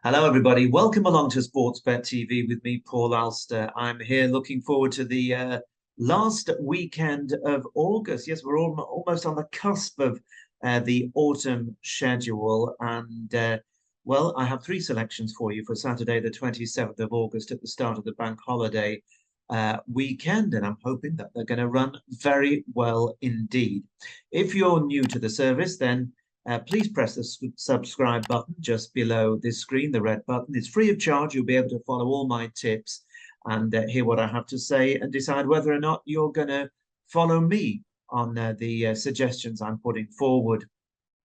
Hello, everybody. Welcome along to SportsBet TV with me, Paul Alster. I'm here looking forward to the last weekend of August. Yes, we're almost on the cusp of the autumn schedule. Well, I have three selections for you for Saturday, the 27th of August at the start of the bank holiday weekend. And I'm hoping that they're going to run very well indeed. If you're new to the service, then please press the subscribe button just below this screen, the red button. It's free of charge. You'll be able to follow all my tips and hear what I have to say and decide whether or not you're going to follow me on the suggestions I'm putting forward.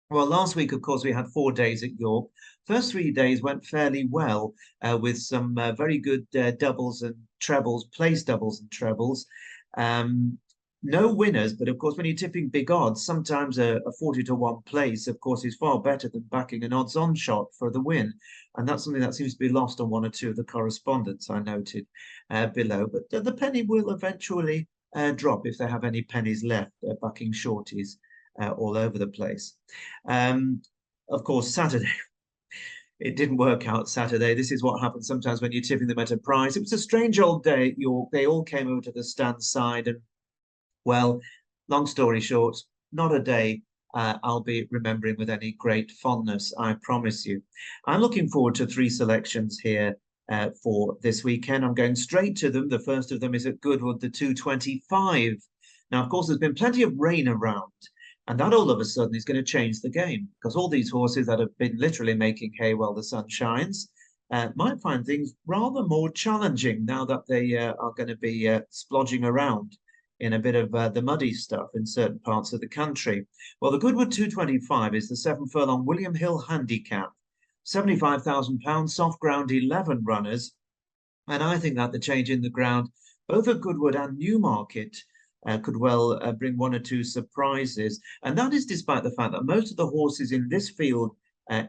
Well, last week, of course, we had 4 days at York. First 3 days went fairly well with some very good doubles and trebles, place doubles and trebles. No winners, but of course, when you're tipping big odds, sometimes a 40 to 1 place, of course, is far better than backing an odds-on shot for the win. And that's something that seems to be lost on one or two of the correspondents I noted below. But the penny will eventually drop if they have any pennies left, backing shorties all over the place. Of course, Saturday. It didn't work out Saturday. This is what happens sometimes when you're tipping them at a price. It was a strange old day at York. They all came over to the stand side and well, long story short, not a day I'll be remembering with any great fondness, I promise you. I'm looking forward to three selections here for this weekend. I'm going straight to them. The first of them is at Goodwood, the 225. Now, of course, there's been plenty of rain around, and that all of a sudden is going to change the game because all these horses that have been literally making hay while the sun shines might find things rather more challenging now that they are going to be splodging around in a bit of the muddy stuff in certain parts of the country. Well, the Goodwood 225 is the 7 furlong William Hill handicap, £75,000, soft ground 11 runners. And I think that the change in the ground, both at Goodwood and Newmarket, could well bring one or two surprises. And that is despite the fact that most of the horses in this field,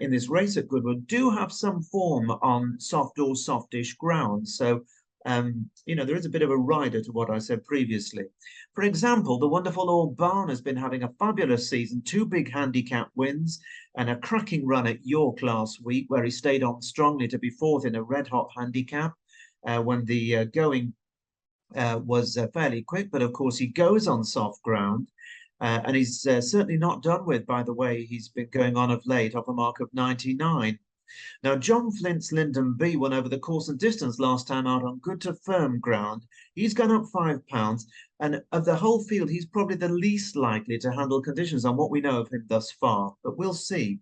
in this race at Goodwood, do have some form on soft or softish ground. So there is a bit of a rider to what I said previously. For example, the wonderful All Barn has been having a fabulous season, 2 big handicap wins and a cracking run at York last week, where he stayed on strongly to be fourth in a red-hot handicap when the going was fairly quick. But of course, he goes on soft ground. And he's certainly not done with, by the way, he's been going on of late off a mark of 99. Now, John Flint's Lyndon B won over the course and distance last time out on good to firm ground. He's gone up £5. And of the whole field, he's probably the least likely to handle conditions on what we know of him thus far. But we'll see.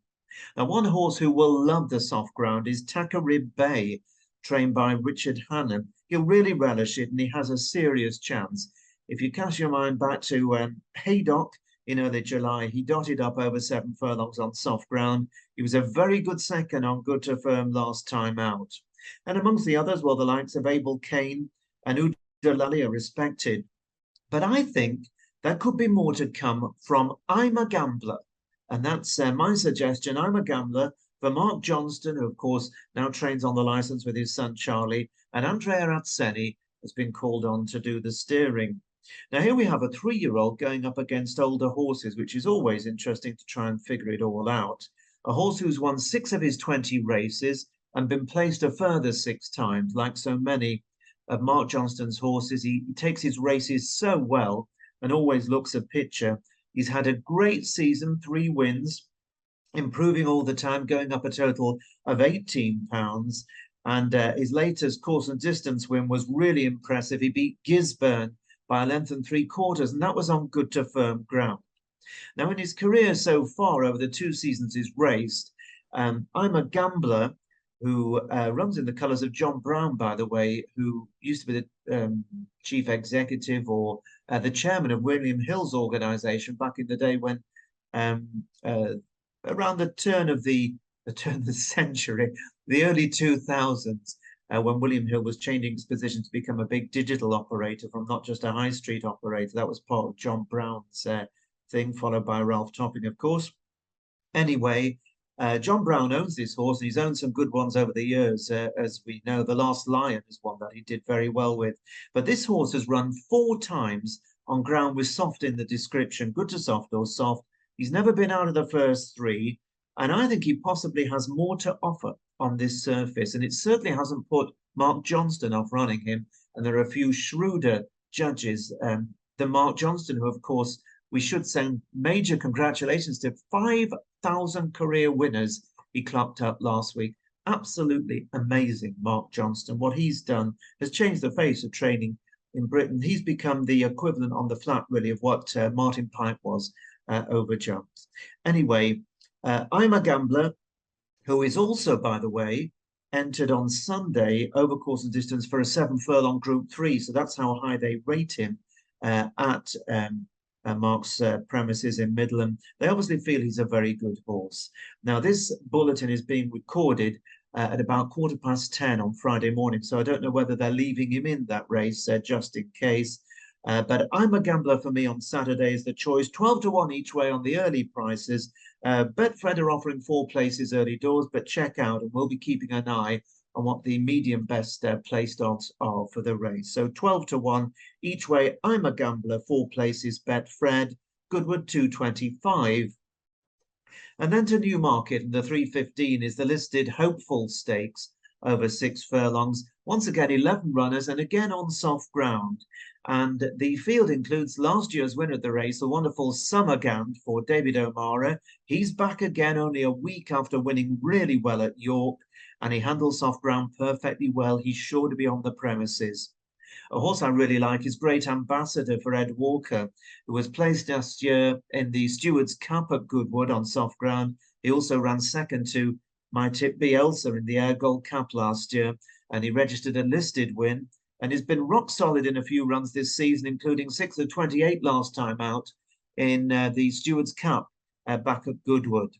Now, one horse who will love the soft ground is Takarib Bay, trained by Richard Hannon. He'll really relish it, and he has a serious chance. If you cast your mind back to Haydock in early July, he dotted up over 7 furlongs on soft ground. He was a very good second on good to firm last time out. And amongst the others, well, the likes of Abel Kane and Ujalali are respected. But I think there could be more to come from I'm a Gambler. And that's my suggestion. I'm a Gambler for Mark Johnston, who, of course, now trains on the licence with his son Charlie. And Andrea Atzeni has been called on to do the steering. Now, here we have a 3-year-old going up against older horses, which is always interesting to try and figure it all out. A horse who's won 6 of his 20 races and been placed a further 6 times, like so many of Mark Johnston's horses. He takes his races so well and always looks a picture. He's had a great season, 3 wins, improving all the time, going up a total of £18. And his latest course and distance win was really impressive. He beat Gisburn by a length and 3/4, and that was on good to firm ground. Now, in his career so far, over the 2 seasons he's raced, I'm a Gambler who runs in the colours of John Brown, by the way, who used to be the chief executive or the chairman of William Hill's organisation back in the day when, around the turn of the century, the early 2000s, when William Hill was changing his position to become a big digital operator from not just a high street operator. That was part of John Brown's thing, followed by Ralph Topping, of course. Anyway, John Brown owns this horse, and he's owned some good ones over the years. As we know, The Last Lion is one that he did very well with. But this horse has run 4 times on ground with soft in the description, good to soft or soft. He's never been out of the first 3. And I think he possibly has more to offer on this surface, and it certainly hasn't put Mark Johnston off running him. And there are a few shrewder judges than Mark Johnston, who, of course, we should send major congratulations to 5,000 career winners he clocked up last week. Absolutely amazing, Mark Johnston. What he's done has changed the face of training in Britain. He's become the equivalent on the flat, really, of what Martin Pipe was over jumps. Anyway, I'm a Gambler, who is also, by the way, entered on Sunday over course and distance for a 7 furlong Group 3. So that's how high they rate him at Mark's premises in Midland. They obviously feel he's a very good horse. Now, this bulletin is being recorded at about 10:15 on Friday morning. So I don't know whether they're leaving him in that race just in case. But I'm a Gambler for me on Saturday is the choice. 12 to 1 each way on the early prices. Betfred are offering 4 places early doors, but check out, and we'll be keeping an eye on what the medium best placed odds are for the race. So 12 to 1 each way. I'm a Gambler, 4 places, Betfred, Goodwood 225. And then to Newmarket, and the 3:15 is the listed Hopeful Stakes over 6 furlongs. Once again, 11 runners, and again on soft ground. And the field includes last year's winner of the race, the wonderful Summergand for David O'Mara. He's back again only a week after winning really well at York, and he handles soft ground perfectly well. He's sure to be on the premises. A horse I really like is Great Ambassador for Ed Walker, who was placed last year in the Stewards Cup at Goodwood on soft ground. He also ran second to my tip Bielsa in the Air Gold Cup last year, and he registered a listed win, and has been rock solid in a few runs this season, including 6 of 28 last time out in the Stewards Cup back at Goodwood.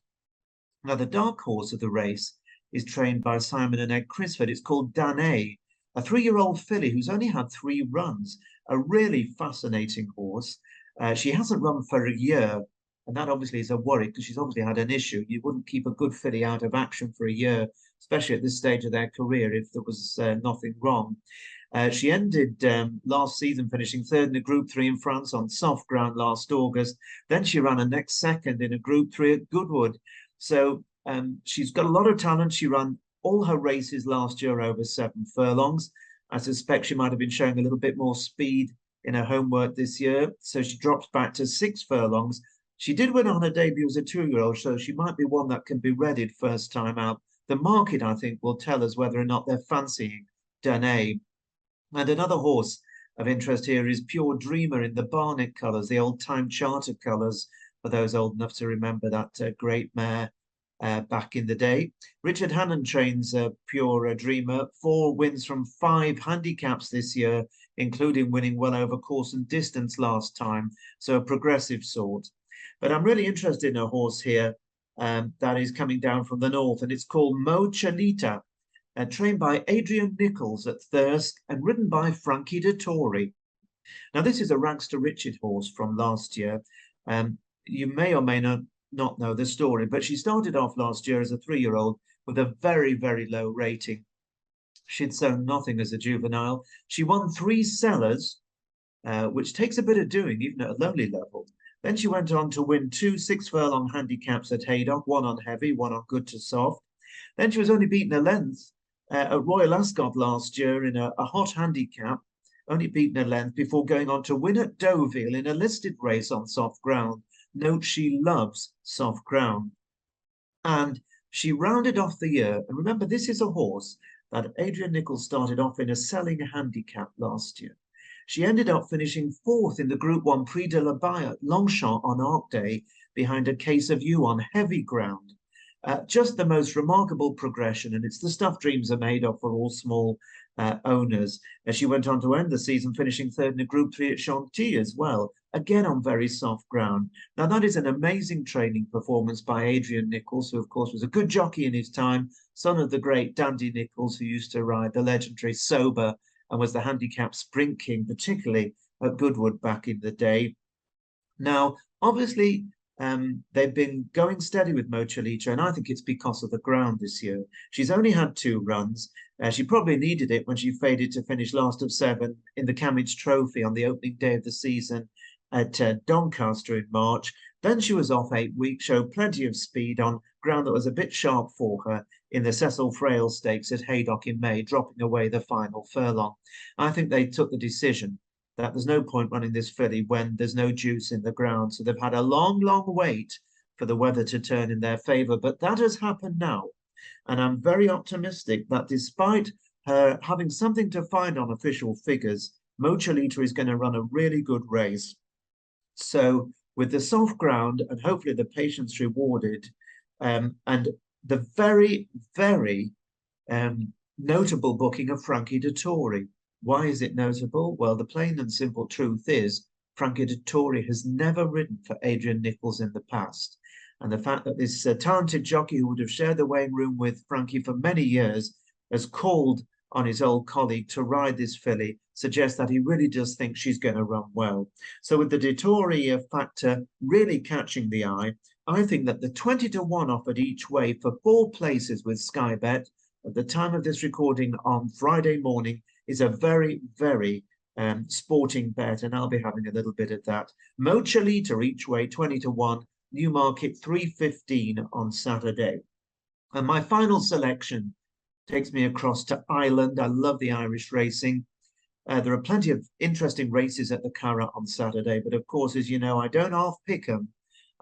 Now, the dark horse of the race is trained by Simon and Ed Crisford. It's called Danae, a 3-year-old filly who's only had 3 runs, a really fascinating horse. She hasn't run for a year, and that obviously is a worry because she's obviously had an issue. You wouldn't keep a good filly out of action for a year, especially at this stage of their career, if there was nothing wrong. She ended last season finishing 3rd in a Group 3 in France on soft ground last August. Then she ran a next second in a Group 3 at Goodwood. So she's got a lot of talent. She ran all her races last year over 7 furlongs. I suspect she might have been showing a little bit more speed in her homework this year. So she drops back to 6 furlongs. She did win on her debut as a 2-year-old, so she might be one that can be readied first time out. The market, I think, will tell us whether or not they're fancying Danae. And another horse of interest here is Pure Dreamer in the Barnet colours, the old Time Charter colours, for those old enough to remember that great mare back in the day. Richard Hannon trains Pure Dreamer, 4 wins from 5 handicaps this year, including winning well over course and distance last time, so a progressive sort. But I'm really interested in a horse here that is coming down from the north, and it's called Mochalita, trained by Adrian Nichols at Thirsk and ridden by Frankie Dettori. Now, this is a rags to riches horse from last year. You may or may not know the story, but she started off last year as a 3-year-old with a very, very low rating. She'd sown nothing as a juvenile. She won 3 sellers, which takes a bit of doing, even at a lowly level. Then she went on to win 2 6-furlong handicaps at Haydock, 1 on heavy, 1 on good to soft. Then she was only beaten a length at Royal Ascot last year in a hot handicap, only beaten a length before going on to win at Deauville in a listed race on soft ground. Note she loves soft ground. And she rounded off the year. And remember, this is a horse that Adrian Nichols started off in a selling handicap last year. She ended up finishing 4th in the Group 1 Prix de la Baye at Longshot on Arc Day behind a Case of You on heavy ground. Just the most remarkable progression, and it's the stuff dreams are made of for all small owners. She went on to end the season finishing 3rd in a Group 3 at Chantilly as well, again on very soft ground. Now, that is an amazing training performance by Adrian Nichols, who, of course, was a good jockey in his time, son of the great Dandy Nichols, who used to ride the legendary Sober and was the handicap sprint king, particularly at Goodwood back in the day. Now, obviously, they've been going steady with Mochalita, and I think it's because of the ground this year. She's only had 2 runs. She probably needed it when she faded to finish last of 7 in the Camage Trophy on the opening day of the season at Doncaster in March. Then she was off 8 weeks, showed plenty of speed on ground that was a bit sharp for her in the Cecil Frail Stakes at Haydock in May, dropping away the final furlong. I think they took the decision that there's no point running this filly when there's no juice in the ground. So they've had a long, long wait for the weather to turn in their favour. But that has happened now. And I'm very optimistic that despite her having something to find on official figures, Mochalita is going to run a really good race. So with the soft ground and hopefully the patience rewarded, and the very, very notable booking of Frankie Dettori. Why is it notable? Well, the plain and simple truth is Frankie Dettori has never ridden for Adrian Nichols in the past. And the fact that this talented jockey who would have shared the weighing room with Frankie for many years has called on his old colleague to ride this filly suggests that he really does think she's going to run well. So with the Dettori factor really catching the eye, I think that the 20-1 offered each way for 4 places with Sky Bet at the time of this recording on Friday morning is a very, very sporting bet, and I'll be having a little bit of that. Mochalita each way, 20-1, Newmarket 3:15 on Saturday. And my final selection takes me across to Ireland. I love the Irish racing. There are plenty of interesting races at the Curragh on Saturday, but of course, as you know, I don't half pick them.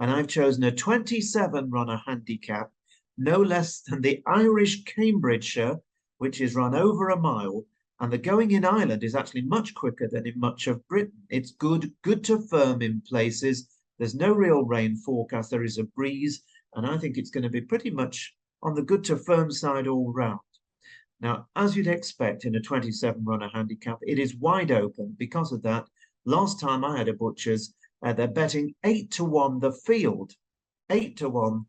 And I've chosen a 27-runner handicap, no less than the Irish Cambridgeshire, which is run over a mile. And the going in Ireland is actually much quicker than in much of Britain. It's good to firm in places. There's no real rain forecast. There is a breeze. And I think it's going to be pretty much on the good to firm side all round. Now, as you'd expect in a 27-runner handicap, it is wide open. Because of that, last time I had a butcher's, they're betting 8-1 the field. 8-1.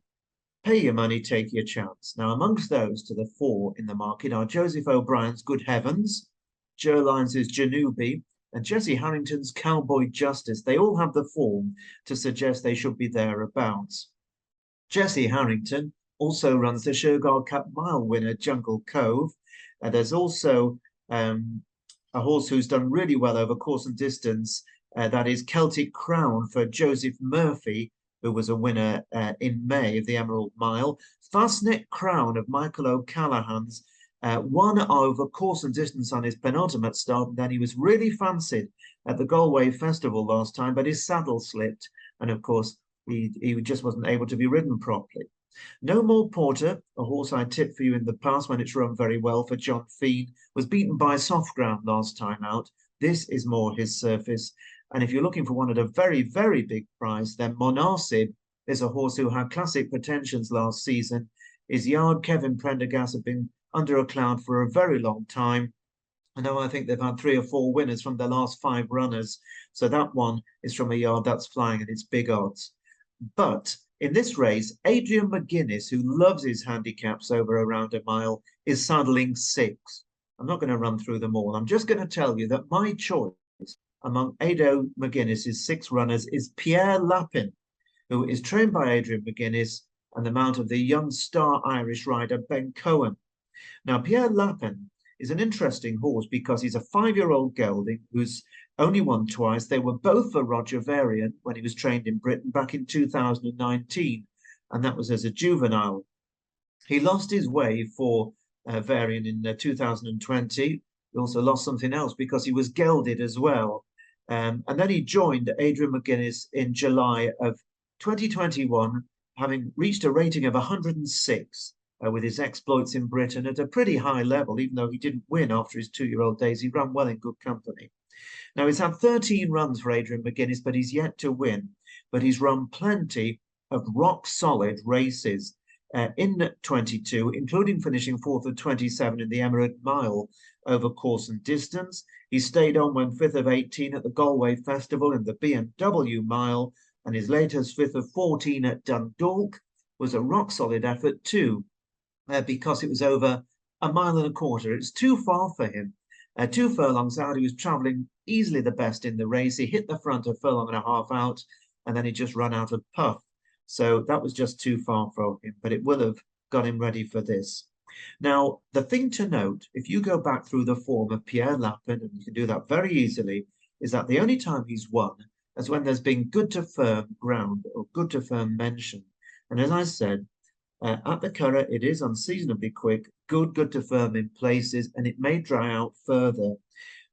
Pay your money, take your chance. Now, amongst those to the 4 in the market are Joseph O'Brien's Good Heavens, Joe Lyons' Janubi, and Jesse Harrington's Cowboy Justice. They all have the form to suggest they should be thereabouts. Jesse Harrington also runs the Showgirl Cup mile winner, Jungle Cove. There's also a horse who's done really well over course and distance. That is Celtic Crown for Joseph Murphy, who was a winner in May of the Emerald Mile. Fastnet Crown of Michael O'Callaghan's won over course and distance on his penultimate start, and then he was really fancied at the Galway Festival last time, but his saddle slipped, and of course he just wasn't able to be ridden properly. No More Porter, a horse I tipped for you in the past when it's run very well for John Feen, was beaten by soft ground last time out. This is more his surface. And if you're looking for one at a very, very big price, then Monasib is a horse who had classic pretensions last season. His yard, Kevin Prendergast, have been under a cloud for a very long time. I know I think they've had 3 or 4 winners from their last 5 runners. So that one is from a yard that's flying and it's big odds. But in this race, Adrian McGuinness, who loves his handicaps over around a mile, is saddling 6. I'm not going to run through them all. I'm just going to tell you that my choice among Ado McGuinness's 6 runners is Pierre Lapin, who is trained by Adrian McGuinness and the mount of the young star Irish rider Ben Cohen. Now, Pierre Lapin is an interesting horse because he's a 5-year-old gelding who's only won twice. They were both for Roger Varian when he was trained in Britain back in 2019, and that was as a juvenile. He lost his way for Varian in 2020. He also lost something else because he was gelded as well. And then he joined Adrian McGuinness in July of 2021, having reached a rating of 106 with his exploits in Britain at a pretty high level, even though he didn't win after his 2-year-old days. He ran well in good company. Now, he's had 13 runs for Adrian McGuinness, but he's yet to win. But he's run plenty of rock-solid races in 22, including finishing 4th of 27 in the Emerald Mile over course and distance. He stayed on when 5th of 18 at the Galway Festival in the BMW Mile, and his latest 5th of 14 at Dundalk was a rock-solid effort too, because it was over a mile and a quarter. It's too far for him. 2 furlongs out, he was travelling easily the best in the race. He hit the front a furlong and a half out, and then he just ran out of puff. So that was just too far for him, but it will have got him ready for this. Now, the thing to note, if you go back through the form of Pierre Lapin, and you can do that very easily, is that the only time he's won is when there's been good to firm ground or good to firm mention. And as I said, At the Curragh, it is unseasonably quick, good to firm in places, and it may dry out further.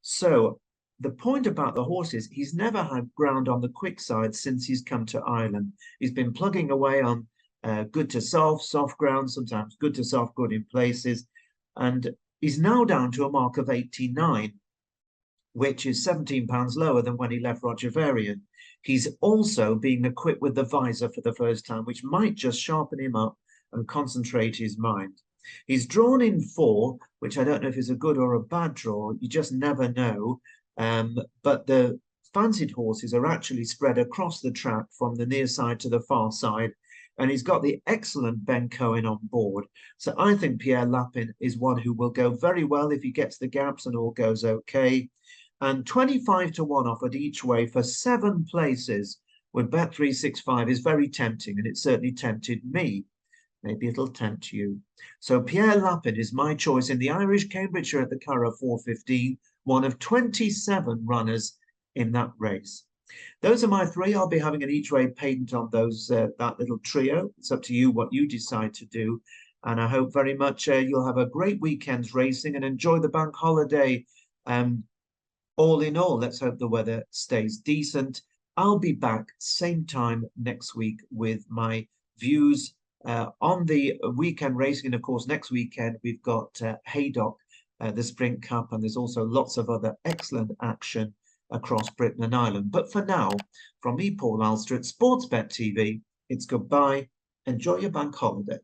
So the point about the horse is he's never had ground on the quick side since he's come to Ireland. He's been plugging away on good to soft ground, sometimes good to soft, good in places. And he's now down to a mark of 89, which is £17 lower than when he left Roger Varian. He's also being equipped with the visor for the first time, which might just sharpen him up and concentrate his mind. He's drawn in 4, which I don't know if is a good or a bad draw. You just never know. But the fancied horses are actually spread across the track from the near side to the far side. And he's got the excellent Ben Cohen on board. So I think Pierre Lapin is one who will go very well if he gets the gaps and all goes okay. And 25 to 1 offered each way for 7 places with Bet365 is very tempting, and it certainly tempted me. Maybe it'll tempt you. So Pierre Lapin is my choice in the Irish Cambridgeshire at the Curragh 4:15, one of 27 runners in that race. Those are my 3. I'll be having an each way patent on those that little trio. It's up to you what you decide to do. And I hope very much you'll have a great weekend's racing and enjoy the bank holiday. All in all, let's hope the weather stays decent. I'll be back same time next week with my views on the weekend racing. And of course, next weekend, we've got Haydock, the Sprint Cup, and there's also lots of other excellent action across Britain and Ireland. But for now, from me, Paul Alster at SportsBet TV, it's goodbye. Enjoy your bank holiday.